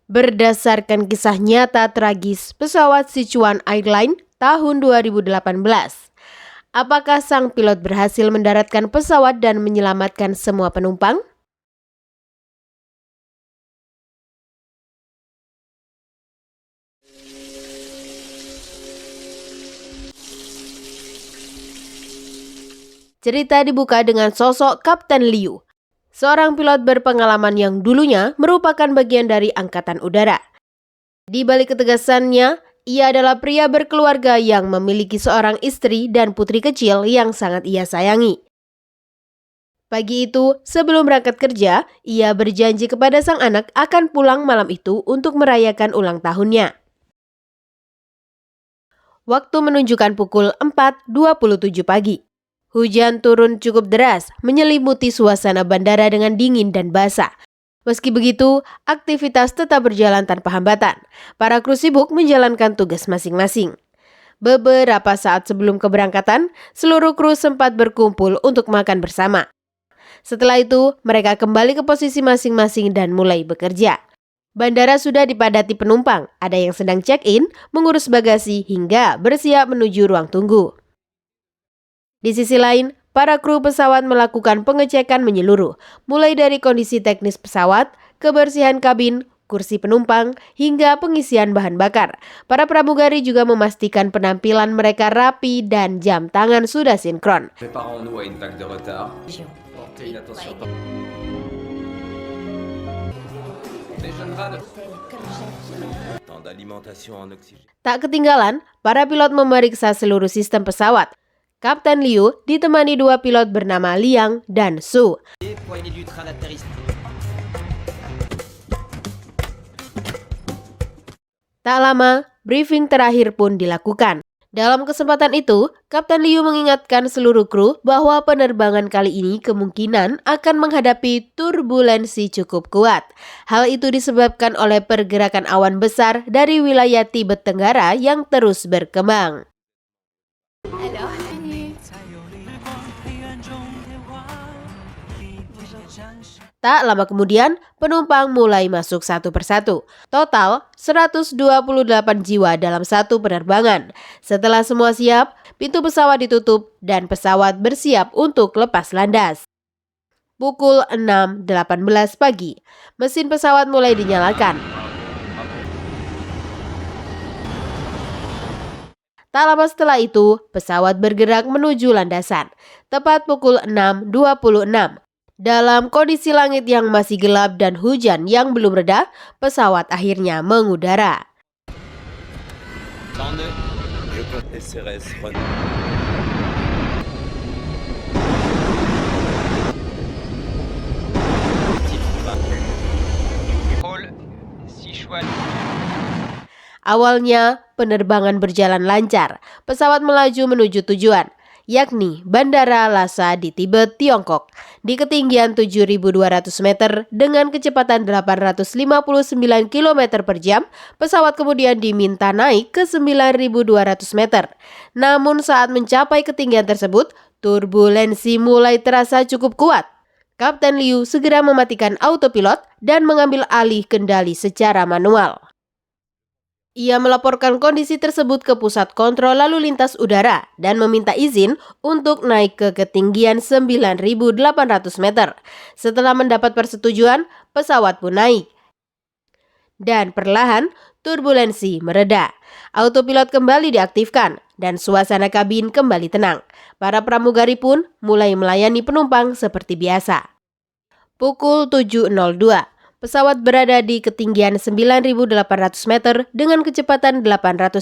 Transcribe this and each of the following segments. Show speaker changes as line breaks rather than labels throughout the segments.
Berdasarkan kisah nyata tragis pesawat Sichuan Airlines tahun 2018, apakah sang pilot berhasil mendaratkan pesawat dan menyelamatkan semua penumpang? Cerita dibuka dengan sosok Kapten Liu, seorang pilot berpengalaman yang dulunya merupakan bagian dari Angkatan Udara. Di balik ketegasannya, ia adalah pria berkeluarga yang memiliki seorang istri dan putri kecil yang sangat ia sayangi. Pagi itu, sebelum berangkat kerja, ia berjanji kepada sang anak akan pulang malam itu untuk merayakan ulang tahunnya. Waktu menunjukkan pukul 4.27 pagi. Hujan turun cukup deras, menyelimuti suasana bandara dengan dingin dan basah. Meski begitu, aktivitas tetap berjalan tanpa hambatan. Para kru sibuk menjalankan tugas masing-masing. Beberapa saat sebelum keberangkatan, seluruh kru sempat berkumpul untuk makan bersama. Setelah itu, mereka kembali ke posisi masing-masing dan mulai bekerja. Bandara sudah dipadati penumpang, ada yang sedang check-in, mengurus bagasi, hingga bersiap menuju ruang tunggu. Di sisi lain, para kru pesawat melakukan pengecekan menyeluruh, mulai dari kondisi teknis pesawat, kebersihan kabin, kursi penumpang, hingga pengisian bahan bakar. Para pramugari juga memastikan penampilan mereka rapi dan jam tangan sudah sinkron. Tak ketinggalan, para pilot memeriksa seluruh sistem pesawat. Kapten Liu ditemani dua pilot bernama Liang dan Su. Tak lama, briefing terakhir pun dilakukan. Dalam kesempatan itu, Kapten Liu mengingatkan seluruh kru bahwa penerbangan kali ini kemungkinan akan menghadapi turbulensi cukup kuat. Hal itu disebabkan oleh pergerakan awan besar dari wilayah Tibet Tenggara yang terus berkembang. Tak lama kemudian, penumpang mulai masuk satu persatu. Total 128 jiwa dalam satu penerbangan. Setelah semua siap, pintu pesawat ditutup dan pesawat bersiap untuk lepas landas. Pukul 6.18 pagi, mesin pesawat mulai dinyalakan. Tak lama setelah itu, pesawat bergerak menuju landasan. Tepat pukul 6.26. Dalam kondisi langit yang masih gelap dan hujan yang belum reda, pesawat akhirnya mengudara. Awalnya, penerbangan berjalan lancar. Pesawat melaju menuju tujuan, yakni Bandara Lhasa di Tibet, Tiongkok. Di ketinggian 7.200 meter dengan kecepatan 859 km per jam, pesawat kemudian diminta naik ke 9.200 meter. Namun saat mencapai ketinggian tersebut, turbulensi mulai terasa cukup kuat. Kapten Liu segera mematikan autopilot dan mengambil alih kendali secara manual. Ia melaporkan kondisi tersebut ke Pusat Kontrol Lalu Lintas Udara dan meminta izin untuk naik ke ketinggian 9.800 meter. Setelah mendapat persetujuan, pesawat pun naik. Dan perlahan, turbulensi mereda. Autopilot kembali diaktifkan dan suasana kabin kembali tenang. Para pramugari pun mulai melayani penumpang seperti biasa. Pukul 7.02. Pesawat berada di ketinggian 9.800 meter dengan kecepatan 835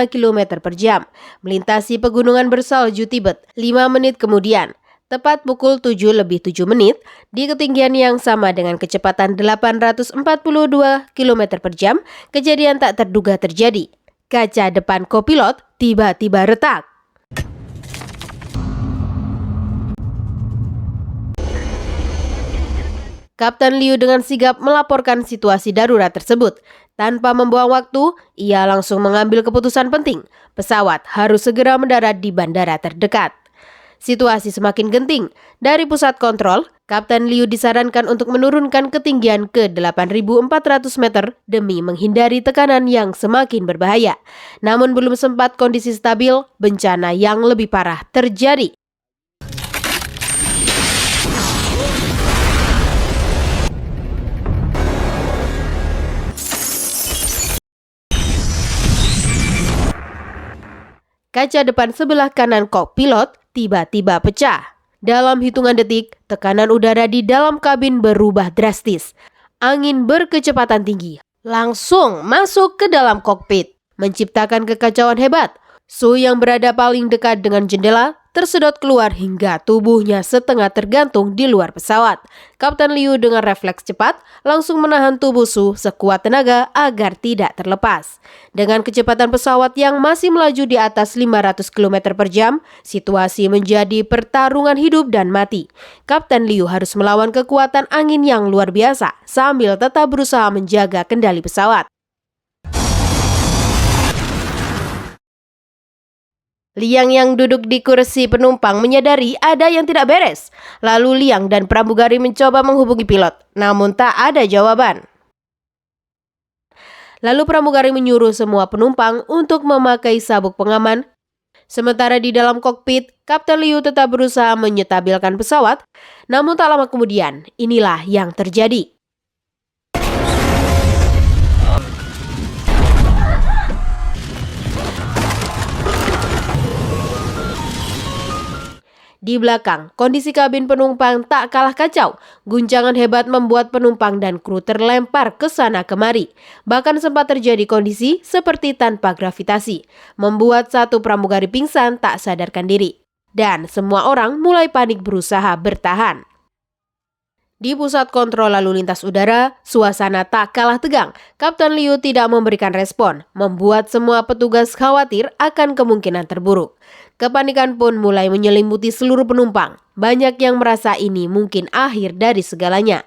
km per jam, melintasi pegunungan bersalju Tibet. 5 menit kemudian, tepat pukul 7.07, di ketinggian yang sama dengan kecepatan 842 km per jam, kejadian tak terduga terjadi. Kaca depan kopilot tiba-tiba retak. Kapten Liu dengan sigap melaporkan situasi darurat tersebut. Tanpa membuang waktu, ia langsung mengambil keputusan penting. Pesawat harus segera mendarat di bandara terdekat. Situasi semakin genting. Dari pusat kontrol, Kapten Liu disarankan untuk menurunkan ketinggian ke 8.400 meter demi menghindari tekanan yang semakin berbahaya. Namun belum sempat kondisi stabil, bencana yang lebih parah terjadi. Kaca depan sebelah kanan kokpilot tiba-tiba pecah. Dalam hitungan detik, tekanan udara di dalam kabin berubah drastis. Angin berkecepatan tinggi langsung masuk ke dalam kokpit, menciptakan kekacauan hebat. Su yang berada paling dekat dengan jendela tersedot keluar hingga tubuhnya setengah tergantung di luar pesawat. Kapten Liu dengan refleks cepat langsung menahan tubuh Su sekuat tenaga agar tidak terlepas. Dengan kecepatan pesawat yang masih melaju di atas 500 km per jam, situasi menjadi pertarungan hidup dan mati. Kapten Liu harus melawan kekuatan angin yang luar biasa sambil tetap berusaha menjaga kendali pesawat. Liang yang duduk di kursi penumpang menyadari ada yang tidak beres. Lalu Liang dan pramugari mencoba menghubungi pilot, namun tak ada jawaban. Lalu pramugari menyuruh semua penumpang untuk memakai sabuk pengaman. Sementara di dalam kokpit, Kapten Liu tetap berusaha menyetabilkan pesawat. Namun tak lama kemudian, inilah yang terjadi. Di belakang, kondisi kabin penumpang tak kalah kacau. Guncangan hebat membuat penumpang dan kru terlempar ke sana kemari. Bahkan sempat terjadi kondisi seperti tanpa gravitasi, membuat satu pramugari pingsan tak sadarkan diri. Dan semua orang mulai panik berusaha bertahan. Di pusat kontrol lalu lintas udara, suasana tak kalah tegang. Kapten Liu tidak memberikan respon, membuat semua petugas khawatir akan kemungkinan terburuk. Kepanikan pun mulai menyelimuti seluruh penumpang. Banyak yang merasa ini mungkin akhir dari segalanya.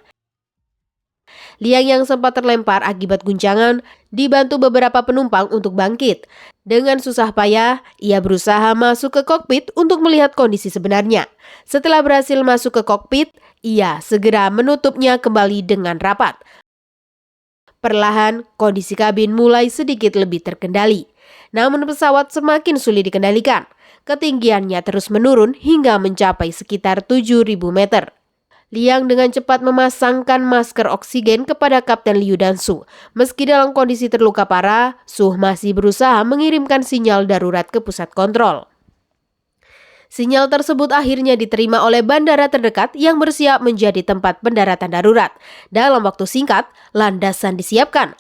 Liang yang sempat terlempar akibat guncangan dibantu beberapa penumpang untuk bangkit. Dengan susah payah, ia berusaha masuk ke kokpit untuk melihat kondisi sebenarnya. Setelah berhasil masuk ke kokpit, ia segera menutupnya kembali dengan rapat. Perlahan, kondisi kabin mulai sedikit lebih terkendali. Namun pesawat semakin sulit dikendalikan. Ketinggiannya terus menurun hingga mencapai sekitar 7.000 meter. Liang dengan cepat memasangkan masker oksigen kepada Kapten Liu dan Su. Meski dalam kondisi terluka parah, Su masih berusaha mengirimkan sinyal darurat ke pusat kontrol. Sinyal tersebut akhirnya diterima oleh bandara terdekat yang bersiap menjadi tempat pendaratan darurat. Dalam waktu singkat, landasan disiapkan.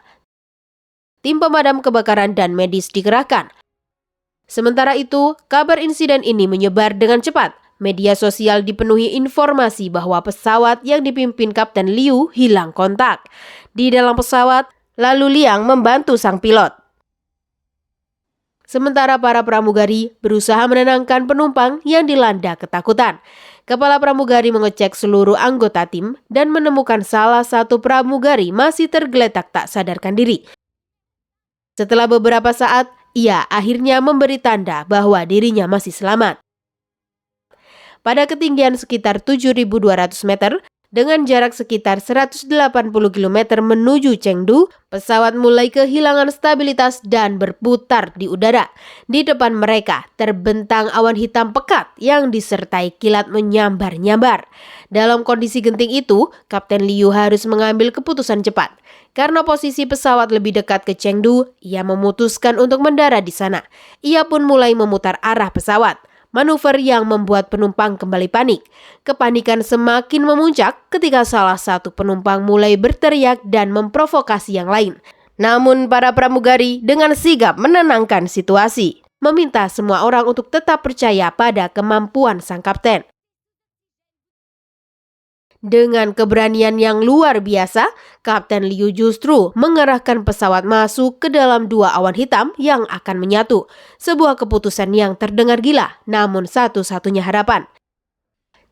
Tim pemadam kebakaran dan medis dikerahkan. Sementara itu, kabar insiden ini menyebar dengan cepat. Media sosial dipenuhi informasi bahwa pesawat yang dipimpin Kapten Liu hilang kontak. Di dalam pesawat, lalu Liang membantu sang pilot. Sementara para pramugari berusaha menenangkan penumpang yang dilanda ketakutan. Kepala pramugari mengecek seluruh anggota tim dan menemukan salah satu pramugari masih tergeletak tak sadarkan diri. Setelah beberapa saat, ia akhirnya memberi tanda bahwa dirinya masih selamat. Pada ketinggian sekitar 7.200 meter, dengan jarak sekitar 180 km menuju Chengdu, pesawat mulai kehilangan stabilitas dan berputar di udara. Di depan mereka terbentang awan hitam pekat yang disertai kilat menyambar-nyambar. Dalam kondisi genting itu, Kapten Liu harus mengambil keputusan cepat. Karena posisi pesawat lebih dekat ke Chengdu, ia memutuskan untuk mendarat di sana. Ia pun mulai memutar arah pesawat. Manuver yang membuat penumpang kembali panik. Kepanikan semakin memuncak ketika salah satu penumpang mulai berteriak dan memprovokasi yang lain. Namun para pramugari dengan sigap menenangkan situasi, meminta semua orang untuk tetap percaya pada kemampuan sang kapten. Dengan keberanian yang luar biasa, Kapten Liu justru mengerahkan pesawat masuk ke dalam dua awan hitam yang akan menyatu. Sebuah keputusan yang terdengar gila, namun satu-satunya harapan.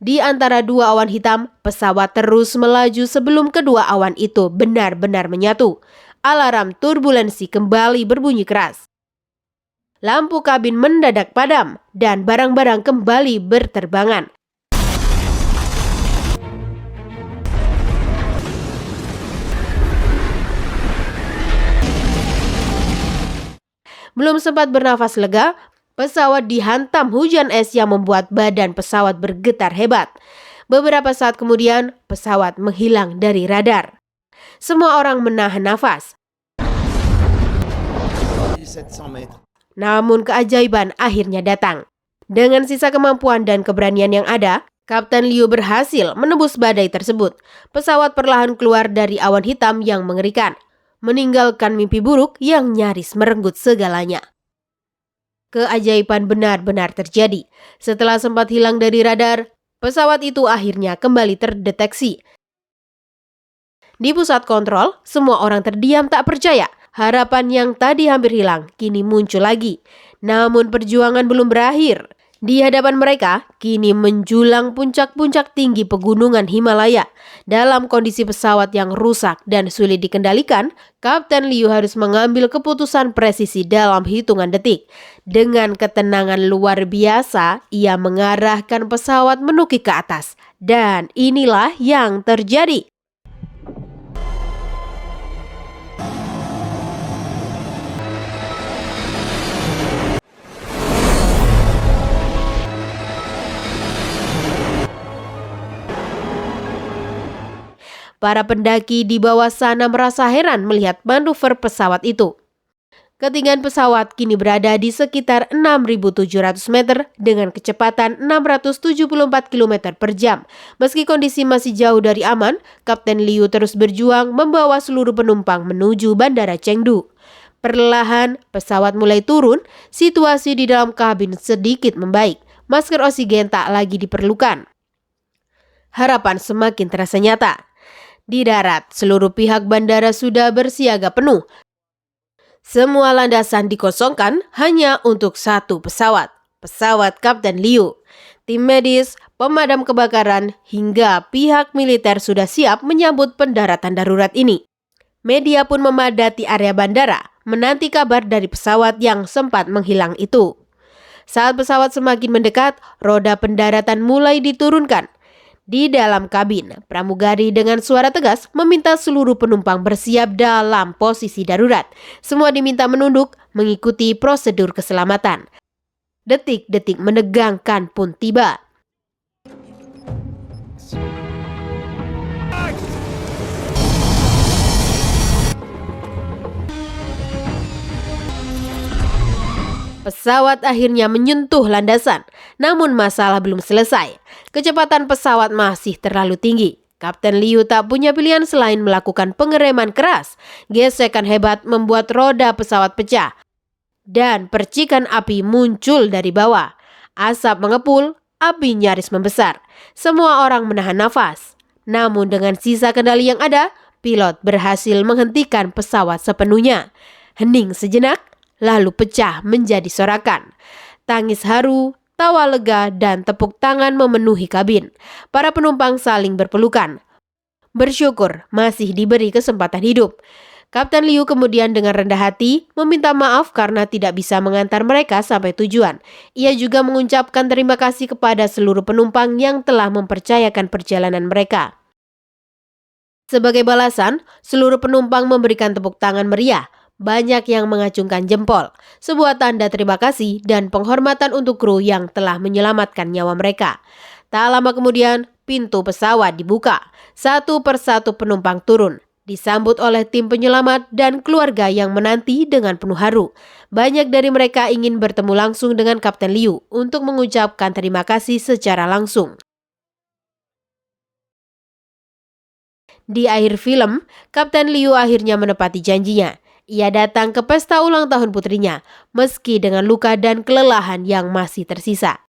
Di antara dua awan hitam, pesawat terus melaju sebelum kedua awan itu benar-benar menyatu. Alarm turbulensi kembali berbunyi keras. lampu kabin mendadak padam dan barang-barang kembali berterbangan. Belum sempat bernafas lega, pesawat dihantam hujan es yang membuat badan pesawat bergetar hebat. Beberapa saat kemudian, pesawat menghilang dari radar. Semua orang menahan nafas. Namun keajaiban akhirnya datang. Dengan sisa kemampuan dan keberanian yang ada, Kapten Liu berhasil menembus badai tersebut. Pesawat perlahan keluar dari awan hitam yang mengerikan, meninggalkan mimpi buruk yang nyaris merenggut segalanya. Keajaiban benar-benar terjadi. Setelah sempat hilang dari radar, pesawat itu akhirnya kembali terdeteksi. Di pusat kontrol, semua orang terdiam tak percaya. Harapan yang tadi hampir hilang kini muncul lagi. Namun perjuangan belum berakhir. Di hadapan mereka, kini menjulang puncak-puncak tinggi pegunungan Himalaya. Dalam kondisi pesawat yang rusak dan sulit dikendalikan, Kapten Liu harus mengambil keputusan presisi dalam hitungan detik. Dengan ketenangan luar biasa, ia mengarahkan pesawat menukik ke atas. Dan inilah yang terjadi. Para pendaki di bawah sana merasa heran melihat manuver pesawat itu. Ketinggian pesawat kini berada di sekitar 6.700 meter dengan kecepatan 674 km per jam. Meski kondisi masih jauh dari aman, Kapten Liu terus berjuang membawa seluruh penumpang menuju Bandara Chengdu. Perlahan, pesawat mulai turun, situasi di dalam kabin sedikit membaik. Masker oksigen tak lagi diperlukan. Harapan semakin terasa nyata. Di darat, seluruh pihak bandara sudah bersiaga penuh. Semua landasan dikosongkan hanya untuk satu pesawat, pesawat Kapten Liu. Tim medis, pemadam kebakaran, hingga pihak militer sudah siap menyambut pendaratan darurat ini. Media pun memadati area bandara, menanti kabar dari pesawat yang sempat menghilang itu. Saat pesawat semakin mendekat, roda pendaratan mulai diturunkan. Di dalam kabin, pramugari dengan suara tegas meminta seluruh penumpang bersiap dalam posisi darurat. Semua diminta menunduk mengikuti prosedur keselamatan. Detik-detik menegangkan pun tiba. Pesawat akhirnya menyentuh landasan, namun masalah belum selesai. Kecepatan pesawat masih terlalu tinggi. Kapten Liu tak punya pilihan selain melakukan pengereman keras. Gesekan hebat membuat roda pesawat pecah. Dan percikan api muncul dari bawah. Asap mengepul, api nyaris membesar. Semua orang menahan nafas. Namun dengan sisa kendali yang ada, pilot berhasil menghentikan pesawat sepenuhnya. Hening sejenak, lalu pecah menjadi sorakan. Tangis haru, tawa lega, dan tepuk tangan memenuhi kabin. Para penumpang saling berpelukan. Bersyukur masih diberi kesempatan hidup. Kapten Liu kemudian dengan rendah hati meminta maaf karena tidak bisa mengantar mereka sampai tujuan. Ia juga mengucapkan terima kasih kepada seluruh penumpang yang telah mempercayakan perjalanan mereka. Sebagai balasan, seluruh penumpang memberikan tepuk tangan meriah. Banyak yang mengacungkan jempol, sebuah tanda terima kasih dan penghormatan untuk kru yang telah menyelamatkan nyawa mereka. Tak lama kemudian, pintu pesawat dibuka. Satu persatu penumpang turun, disambut oleh tim penyelamat dan keluarga yang menanti dengan penuh haru. Banyak dari mereka ingin bertemu langsung dengan Kapten Liu untuk mengucapkan terima kasih secara langsung. Di akhir film, Kapten Liu akhirnya menepati janjinya. Ia datang ke pesta ulang tahun putrinya, meski dengan luka dan kelelahan yang masih tersisa.